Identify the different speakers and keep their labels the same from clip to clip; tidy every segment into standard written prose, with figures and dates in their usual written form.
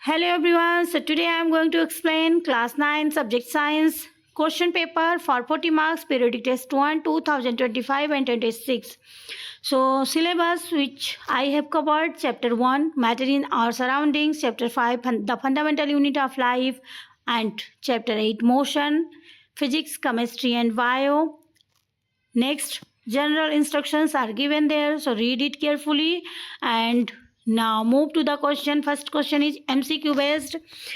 Speaker 1: Hello everyone. So today I am going to explain class 9 subject science question paper for 40 marks periodic test 1 2025 and 26. So syllabus which I have covered: chapter 1 matter in our surroundings, chapter 5 the fundamental unit of life, and chapter 8 motion, physics, chemistry and bio. Next, general instructions are given there, so read it carefully. And now move to the question. First question is MCQ based,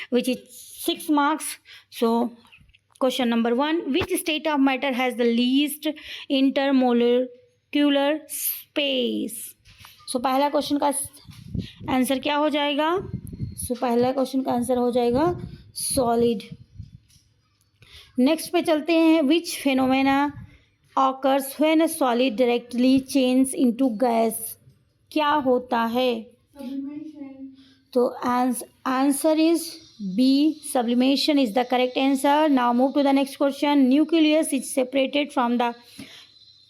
Speaker 1: which is 6 marks. So question number 1, which state of matter has the least intermolecular space? सो पहला question का answer क्या हो जाएगा? पहला question का answer हो जाएगा solid. Next पे चलते हैं. विच phenomena occurs when a solid directly changes into gas? क्या होता है? तो answer is B, sublimation is the correct answer. Now move to the next question. Nucleus is separated from the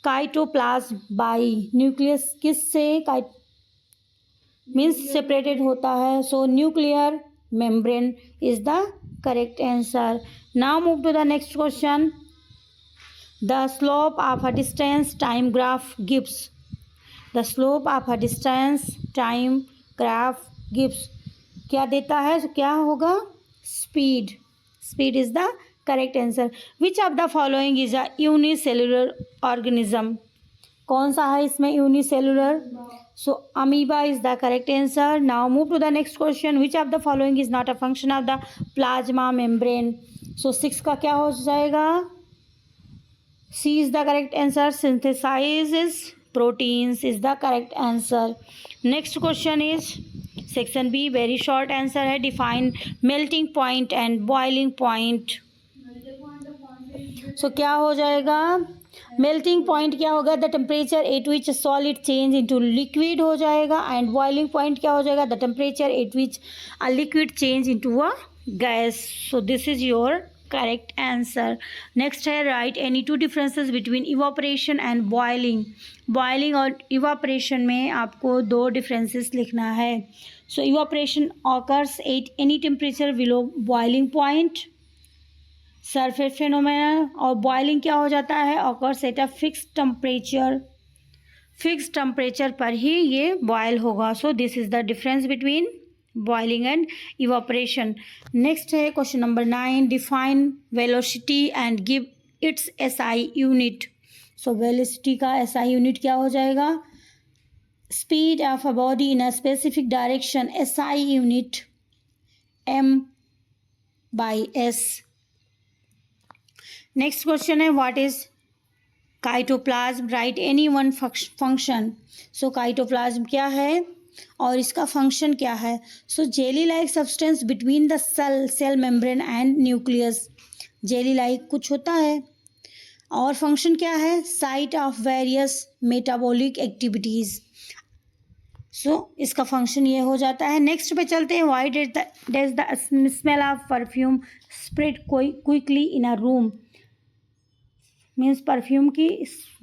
Speaker 1: cytoplasm by nucleus किससे means separated होता है. So nuclear membrane is the correct answer. Now move to the next question. The slope of a distance time graph gives. The slope of a distance time graph gives. क्या देता है? तो क्या होगा? Speed. Speed is the correct answer. Which of the following is a unicellular organism? कौन सा है इसमें unicellular? So amoeba is the correct answer. Now move to the next question. Which of the following is not a function of the plasma membrane? So 6 का क्या हो जाएगा? C is the correct answer. Synthesizes proteins is the correct answer. Next question is section B, very short answer है. Define melting point and boiling point. So क्या हो जाएगा? Melting point क्या होगा? The temperature at which a solid change into liquid हो जाएगा. And boiling point क्या हो जाएगा? The temperature at which a liquid change into a gas. So this is your correct answer. Next है write any two differences between evaporation and boiling. Boiling और evaporation में आपको दो differences लिखना है. So evaporation occurs at any temperature below boiling point. Surface phenomena. और boiling क्या हो जाता है? occurs at a fixed temperature. Fixed temperature पर ही ये boil होगा. So this is the difference between boiling and evaporation. Next है question number 9. Define velocity and give its SI unit. So velocity का SI unit क्या हो जाएगा? Speed of a body in a specific direction. SI unit m by s. Next question है what is cytoplasm? Write any one function. So cytoplasm क्या है और इसका function क्या है? So jelly like substance between the cell membrane and nucleus. Jelly like कुछ होता है और फंक्शन क्या है? Site of various metabolic activities. So इसका फंक्शन ये हो जाता है. नेक्स्ट पे चलते हैं. Why does the smell of perfume spread quickly in a room? Means perfume की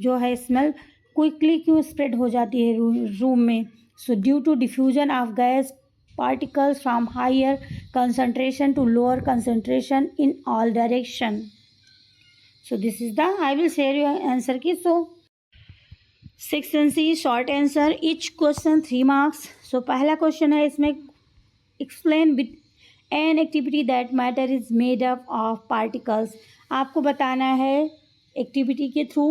Speaker 1: जो है स्मेल क्विकली क्यों स्प्रेड हो जाती है रूम में? So due to diffusion of gas particles from higher concentration to lower concentration in all direction. So this is the I will share your answer की. So section C short answer. Each question 3 marks. So पहला question है इसमें explain an activity that matter is made up of particles. आपको बताना है activity के through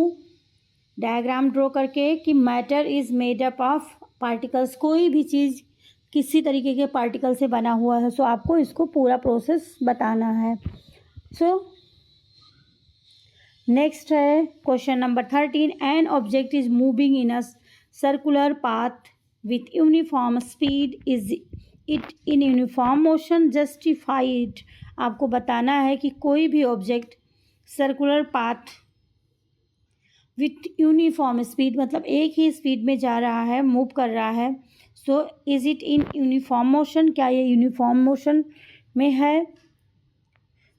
Speaker 1: diagram draw करके कि matter is made up of particles. कोई भी चीज़ किसी तरीके के पार्टिकल से बना हुआ है. सो आपको इसको पूरा प्रोसेस बताना है. सो नेक्स्ट है question number 13. An object is moving in a circular path with uniform speed. Is it in uniform motion? Justify it. आपको बताना है कि कोई भी object circular path with uniform speed मतलब एक ही स्पीड में जा रहा है, मूव कर रहा है. So is it in uniform motion? क्या ये यूनिफॉर्म मोशन में है?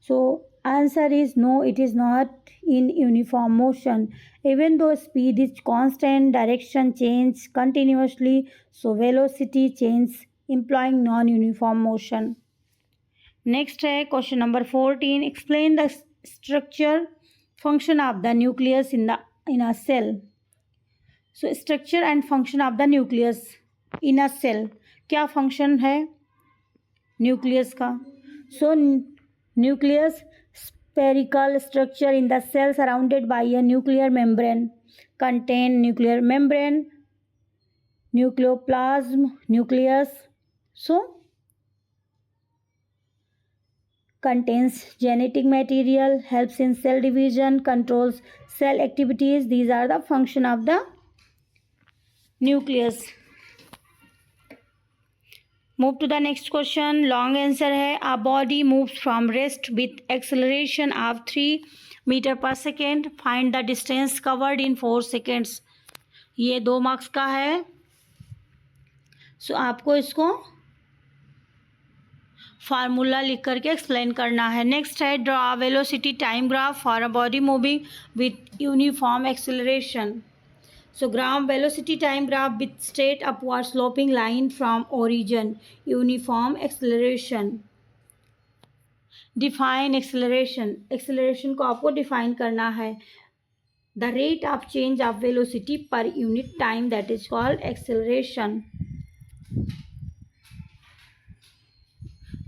Speaker 1: So answer is no, it is not in uniform motion. Even though speed is constant, direction change continuously, so velocity change implying non uniform motion. Next है question number 14, explain the structure function of the nucleus in a cell. So structure and function of the nucleus in a cell, क्या function है nucleus का। सो nucleus spherical structure in the cell surrounded by a nuclear membrane, contain nuclear membrane, nucleoplasm, nucleus. So contains genetic material, helps in cell division, controls cell activities. These are the function of the nucleus. Move to the next question. Long answer है, a body moves from rest with acceleration of 3 meter per second. Find the distance covered in 4 seconds. ये 2 marks का है। सो आपको इसको formula लिख करके explain करना है। नेक्स्ट है, draw velocity time graph for a body moving with uniform acceleration. So graph velocity time graph with straight upward sloping line from origin, uniform acceleration. Define acceleration. Acceleration को आपको define करना है। The rate of change of velocity per unit time, that is called acceleration.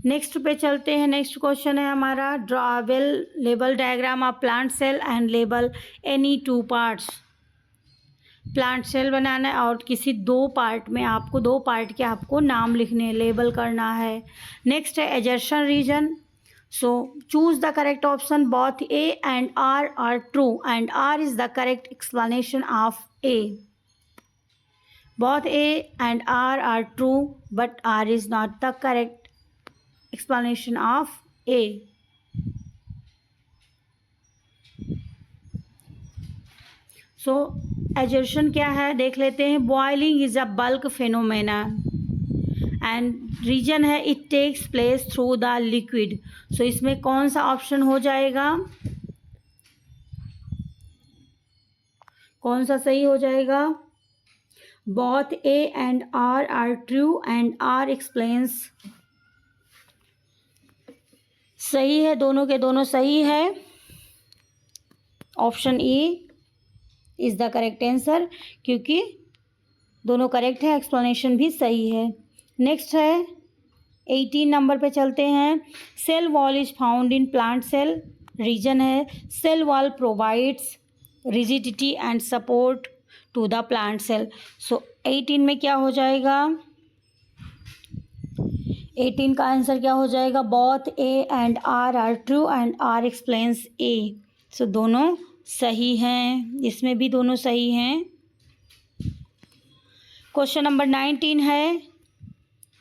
Speaker 1: Next पे चलते हैं। Next question है हमारा, draw well label diagram of plant cell and label any 2 parts. Plant cell बनाना है और किसी 2 पार्ट में आपको 2 पार्ट के आपको नाम लिखने, लेबल करना है। नेक्स्ट है assertion reason. So choose the correct option, both A and R true and R is the correct explanation of A. Both A and R true but R is not the correct explanation of A. So assertion क्या है देख लेते हैं। Boiling is a bulk phenomena and reason है it takes place through the liquid. So इसमें कौन सा option हो जाएगा, कौन सा सही हो जाएगा। Both A and R true and R explains, सही है, दोनों के दोनों सही है। Option A is the correct answer, क्योंकि दोनों करेक्ट है, एक्सप्लेनेशन भी सही है। नेक्स्ट है 18 नंबर पे चलते हैं। Cell wall is found in plant cell. Reason है cell wall provides rigidity and support to the plant cell. So 18 में क्या हो जाएगा, 18 का आंसर क्या हो जाएगा, both A and R true and R explains A. So दोनों सही हैं, इसमें भी दोनों सही हैं। क्वेश्चन नंबर 19 है,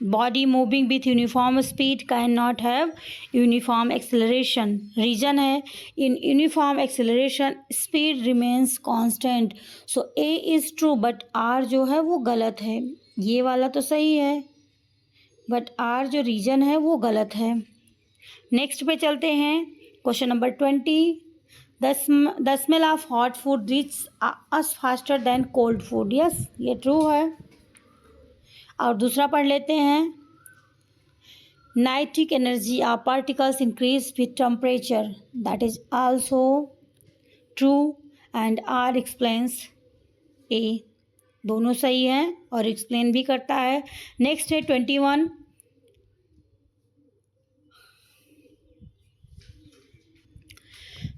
Speaker 1: body moving with uniform speed can not have uniform acceleration. Reason है in uniform acceleration speed remains constant. So A is true but R जो है वो गलत है। ये वाला तो सही है बट आर जो रीजन है वो गलत है। नेक्स्ट पे चलते हैं। Question number 20, the smell of hot food reach us faster than cold food. Yes, ये ट्रू है। और दूसरा पढ़ लेते हैं, kinetic energy of particles increase with temperature. That is also true and R explains A. दोनों सही हैं और एक्सप्लेन भी करता है। नेक्स्ट है 21,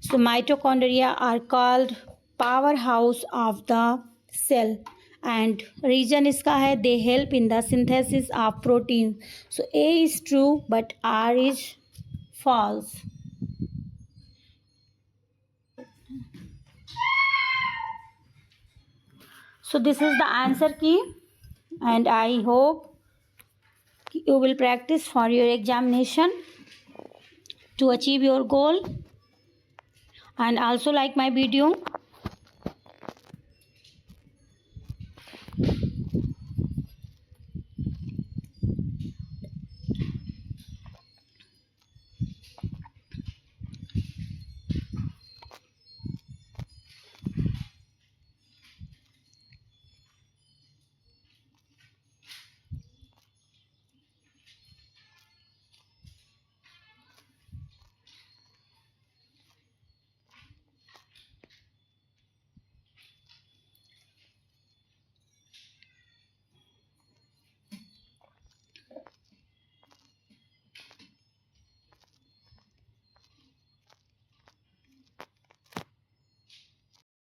Speaker 1: so mitochondria are called powerhouse of the cell and reason इसका है they help in the synthesis of protein. So A is true but R is false. So this is the answer key and I hope you will practice for your examination to achieve your goal. And also like my video